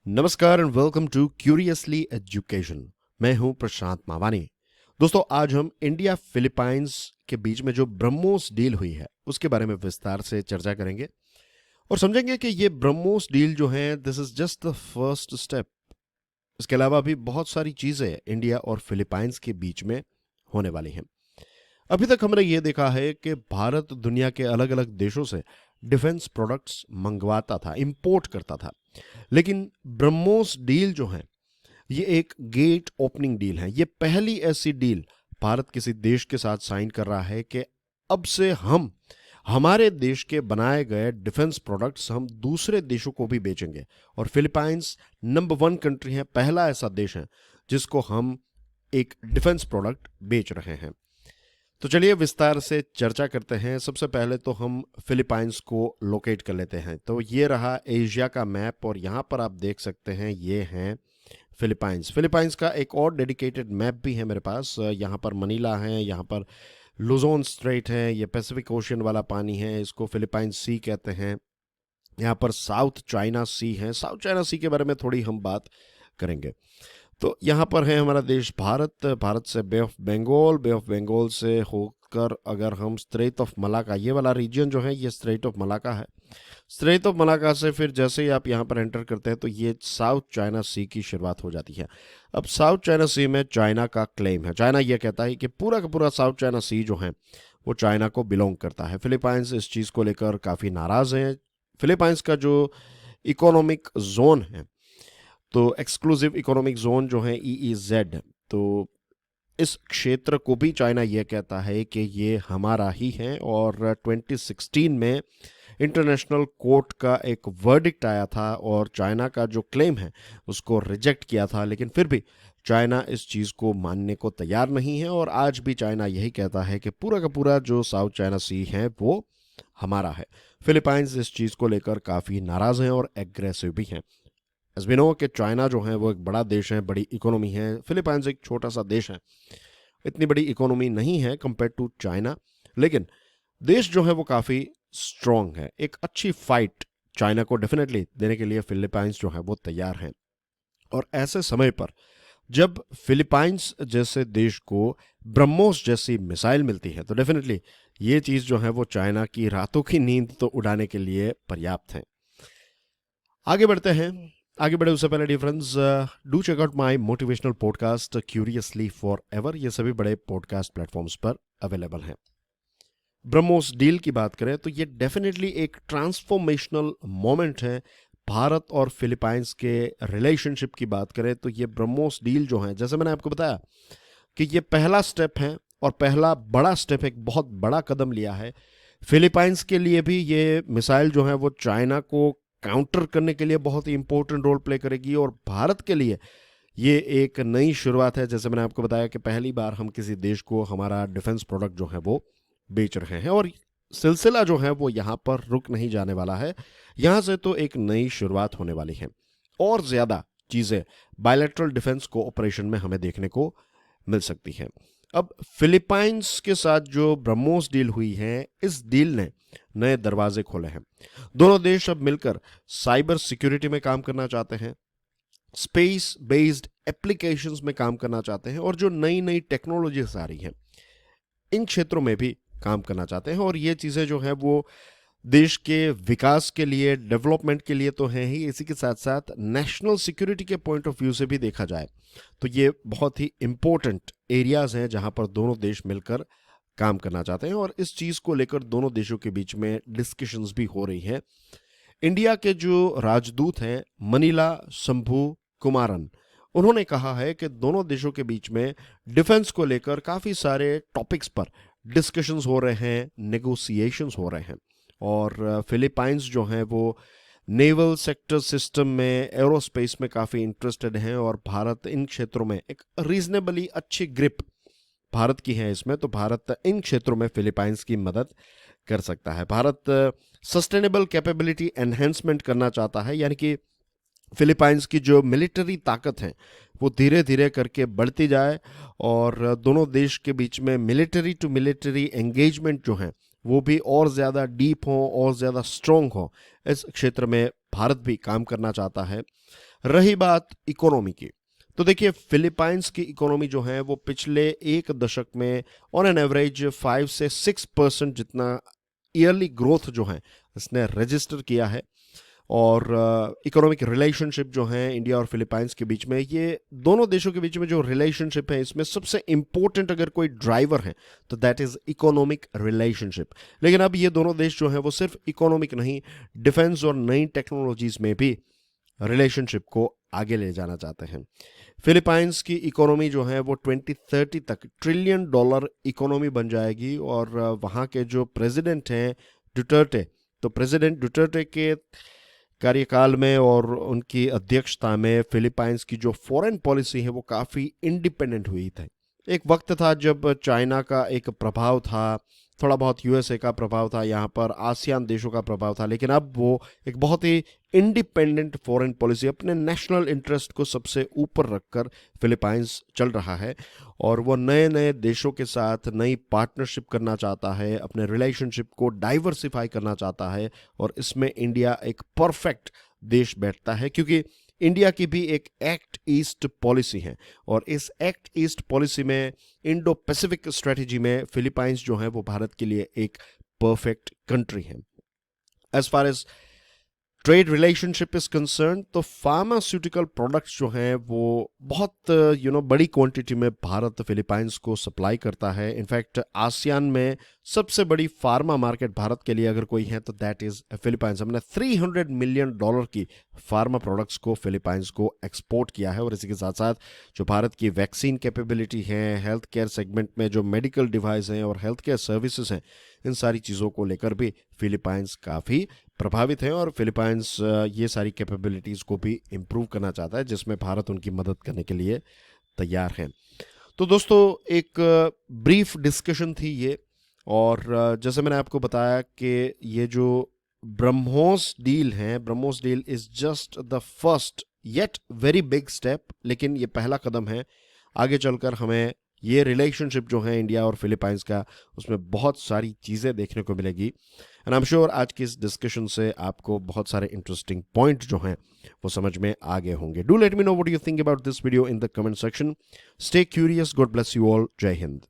नमस्कार and welcome to Curiously Education. मैं हूं प्रशांत मावानी। दोस्तों, आज हम इंडिया फिलीपाइंस के बीच में जो ब्रह्मोस डील हुई है उसके बारे में विस्तार से चर्चा करेंगे और समझेंगे कि ये ब्रह्मोस डील जो है this is just the first step. इसके अलावा भी बहुत सारी चीजें इंडिया और फिलीपाइंस के बीच में होने वाली हैं। अभी तक हमने ये देखा है कि भारत दुनिया के अलग अलग देशों से डिफेंस प्रोडक्ट्स मंगवाता था, इंपोर्ट करता था। लेकिन ब्रह्मोस डील जो है ये एक गेट ओपनिंग डील है। ये पहली ऐसी डील भारत किसी देश के साथ साइन कर रहा है कि अब से हम हमारे देश के बनाए गए डिफेंस प्रोडक्ट्स हम दूसरे देशों को भी बेचेंगे। और फिलीपाइंस नंबर 1 कंट्री है, पहला ऐसा देश है जिसको हम एक डिफेंस प्रोडक्ट बेच रहे हैं। तो चलिए विस्तार से चर्चा करते हैं। सबसे पहले तो हम फिलीपाइंस को लोकेट कर लेते हैं। तो ये रहा एशिया का मैप और यहाँ पर आप देख सकते हैं ये हैं फिलीपाइंस। फिलीपाइंस का एक और डेडिकेटेड मैप भी है मेरे पास। यहाँ पर मनीला है, यहाँ पर लुजोन स्ट्रेट है, ये पैसिफिक ओशियन वाला पानी है, इसको फिलीपाइंस सी कहते हैं। यहाँ पर साउथ चाइना सी है। साउथ चाइना सी के बारे में थोड़ी हम बात करेंगे। तो यहाँ पर है हमारा देश भारत। भारत से बे ऑफ बंगाल से होकर अगर हम स्ट्रेट ऑफ मलाका, ये वाला रीजन जो है ये स्ट्रेट ऑफ मलाका है। स्ट्रेट ऑफ मलाका से फिर जैसे ही आप यहाँ पर एंटर करते हैं तो ये साउथ चाइना सी की शुरुआत हो जाती है। अब साउथ चाइना सी में चाइना का क्लेम है। चाइना ये कहता है कि पूरा का पूरा साउथ चाइना सी जो है वो चाइना को बिलोंग करता है। फिलीपाइंस इस चीज़ को लेकर काफ़ी नाराज़ हैं। फिलीपाइंस का जो इकोनॉमिक जोन है, तो एक्सक्लूसिव इकोनॉमिक जोन जो है EEZ, तो इस क्षेत्र को भी चाइना यह कहता है कि ये हमारा ही है। और 2016 में इंटरनेशनल कोर्ट का एक वर्डिक्ट आया था और चाइना का जो क्लेम है उसको रिजेक्ट किया था। लेकिन फिर भी चाइना इस चीज़ को मानने को तैयार नहीं है और आज भी चाइना यही कहता है कि पूरा का पूरा जो साउथ चाइना सी है वो हमारा है। फिलीपाइंस इस चीज़ को लेकर काफ़ी नाराज़ हैं और एग्रेसिव भी हैं। एज वी नो कि चाइना जो है वो एक बड़ा देश है, बड़ी इकोनॉमी है। फिलीपाइंस एक छोटा सा देश है, इतनी बड़ी इकोनॉमी नहीं है कंपेयर टू चाइना, लेकिन देश जो है वो काफ़ी स्ट्रॉन्ग है। एक अच्छी फाइट चाइना को डेफिनेटली देने के लिए फिलीपाइंस जो है वो तैयार हैं। और ऐसे समय पर जब फिलीपाइंस जैसे देश को ब्रह्मोस जैसी मिसाइल मिलती है तो डेफिनेटली ये चीज़ जो है वो चाइना की रातों की नींद तो उड़ाने के लिए पर्याप्त है। आगे बढ़ते हैं। आगे बढ़े उससे पहले dear friends, do check out my motivational podcast Curiously Forever. ये सभी बड़े पॉडकास्ट प्लेटफॉर्म्स पर अवेलेबल हैं। ब्रह्मोस डील की बात करें तो ये डेफिनेटली एक ट्रांसफॉर्मेशनल मोमेंट है। भारत और फिलीपाइंस के रिलेशनशिप की बात करें तो ये ब्रह्मोस डील जो है, जैसे मैंने आपको बताया कि ये पहला स्टेप है और पहला बड़ा स्टेप, एक बहुत बड़ा कदम लिया है। फिलीपाइंस के लिए भी ये मिसाइल जो है वो चाइना को काउंटर करने के लिए बहुत ही इंपॉर्टेंट रोल प्ले करेगी और भारत के लिए ये एक नई शुरुआत है। जैसे मैंने आपको बताया कि पहली बार हम किसी देश को हमारा डिफेंस प्रोडक्ट जो है वो बेच रहे हैं और सिलसिला जो है वो यहाँ पर रुक नहीं जाने वाला है। यहाँ से तो एक नई शुरुआत होने वाली है और ज़्यादा चीज़ें बायलैटरल डिफेंस कोऑपरेशन में हमें देखने को मिल सकती हैं। अब फिलीपाइंस के साथ जो ब्रह्मोस डील हुई है, इस डील ने नए दरवाजे खोले हैं। दोनों देश अब मिलकर साइबर सिक्योरिटी में काम करना चाहते हैं, स्पेस बेस्ड एप्लीकेशंस में काम करना चाहते हैं और जो नई नई टेक्नोलॉजीज आ रही हैं इन क्षेत्रों में भी काम करना चाहते हैं। और ये चीज़ें जो है वो देश के विकास के लिए, डेवलपमेंट के लिए तो हैं ही, इसी के साथ साथ नेशनल सिक्योरिटी के पॉइंट ऑफ व्यू से भी देखा जाए तो ये बहुत ही इंपॉर्टेंट एरियाज हैं जहां पर दोनों देश मिलकर काम करना चाहते हैं। और इस चीज़ को लेकर दोनों देशों के बीच में डिस्कशंस भी हो रही हैं। इंडिया के जो राजदूत हैं मनीला शंभू कुमारन, उन्होंने कहा है कि दोनों देशों के बीच में डिफेंस को लेकर काफ़ी सारे टॉपिक्स पर डिस्कशंस हो रहे हैं, नेगोशिएशंस हो रहे हैं। और फिलीपाइंस जो हैं वो नेवल सेक्टर सिस्टम में, एरोस्पेस में काफ़ी इंटरेस्टेड हैं और भारत इन क्षेत्रों में एक रीजनेबली अच्छी ग्रिप भारत की है इसमें। तो भारत इन क्षेत्रों में फिलीपाइंस की मदद कर सकता है। भारत सस्टेनेबल कैपेबिलिटी एनहेंसमेंट करना चाहता है, यानी कि फिलीपाइंस की जो मिलिट्री ताकत है वो धीरे धीरे करके बढ़ती जाए और दोनों देश के बीच में मिलिट्री टू मिलिट्री एंगेजमेंट जो है वो भी और ज़्यादा डीप हो और ज़्यादा स्ट्रॉन्ग हो। इस क्षेत्र में भारत भी काम करना चाहता है। रही बात इकोनॉमी की, तो देखिए फिलीपाइंस की इकोनॉमी जो है वो पिछले एक दशक में ऑन एन एवरेज 5 से 6% जितना ईयरली ग्रोथ जो है इसने रजिस्टर किया है। और इकोनॉमिक रिलेशनशिप जो है इंडिया और फिलीपाइंस के बीच में, ये दोनों देशों के बीच में जो रिलेशनशिप है इसमें सबसे इंपॉर्टेंट अगर कोई ड्राइवर है तो दैट इज इकोनॉमिक रिलेशनशिप। लेकिन अब ये दोनों देश जो हैं वो सिर्फ इकोनॉमिक नहीं, डिफेंस और नई टेक्नोलॉजीज में भी रिलेशनशिप को आगे ले जाना चाहते हैं। फिलीपाइंस की इकोनॉमी जो है वो 2030 तक $1 ट्रिलियन इकोनॉमी बन जाएगी। और वहाँ के जो प्रेसिडेंट हैं डुटर्टे, तो प्रेसिडेंट डुटर्टे के कार्यकाल में और उनकी अध्यक्षता में फिलीपाइंस की जो फॉरेन पॉलिसी है वो काफ़ी इंडिपेंडेंट हुई थी। एक वक्त था जब चाइना का एक प्रभाव था, थोड़ा बहुत यूएसए का प्रभाव था, यहाँ पर आसियान देशों का प्रभाव था, लेकिन अब वो एक बहुत ही इंडिपेंडेंट फॉरेन पॉलिसी, अपने नेशनल इंटरेस्ट को सबसे ऊपर रखकर फिलीपाइंस चल रहा है। और वो नए नए देशों के साथ नई पार्टनरशिप करना चाहता है, अपने रिलेशनशिप को डाइवर्सिफाई करना चाहता है। और इसमें इंडिया एक परफेक्ट देश बैठता है, क्योंकि इंडिया की भी एक एक्ट ईस्ट पॉलिसी है। और इस एक्ट ईस्ट पॉलिसी में, इंडो पैसिफिक स्ट्रेटेजी में फिलीपाइंस जो है वो भारत के लिए एक परफेक्ट कंट्री है। As far as trade relationship is concern, तो फार्मास्यूटिकल प्रोडक्ट्स जो हैं वो बहुत बड़ी क्वांटिटी में भारत फिलीपाइंस को सप्लाई करता है। इनफैक्ट आसियान में सबसे बड़ी फार्मा मार्केट भारत के लिए अगर कोई है तो दैट इज फिलीपाइंस। हमने $300 मिलियन की फार्मा प्रोडक्ट्स को फिलीपाइंस को एक्सपोर्ट किया है। और इसी के साथ साथ जो भारत की वैक्सीन कैपेबिलिटी है, हेल्थ केयर सेगमेंट में जो मेडिकल डिवाइस हैं और हेल्थ केयर सर्विसेज हैं, इन सारी चीज़ों को लेकर भी फिलीपाइंस काफ़ी प्रभावित है। और फिलीपाइंस ये सारी कैपेबिलिटीज़ को भी इम्प्रूव करना चाहता है, जिसमें भारत उनकी मदद करने के लिए तैयार है। तो दोस्तों एक ब्रीफ डिस्कशन थी ये। और जैसे मैंने आपको बताया कि ये जो ब्रह्मोस डील है, BrahMos deal is just the first yet very big step, लेकिन ये पहला कदम है। आगे चलकर हमें ये रिलेशनशिप जो है इंडिया और फिलीपाइंस का, उसमें बहुत सारी चीज़ें देखने को मिलेगी। एंड आई एम श्योर आज की इस डिस्कशन से आपको बहुत सारे इंटरेस्टिंग पॉइंट जो हैं वो समझ में आ गए होंगे। Do let me know what you think about this video in the comment section. Stay curious, God bless you all, जय हिंद।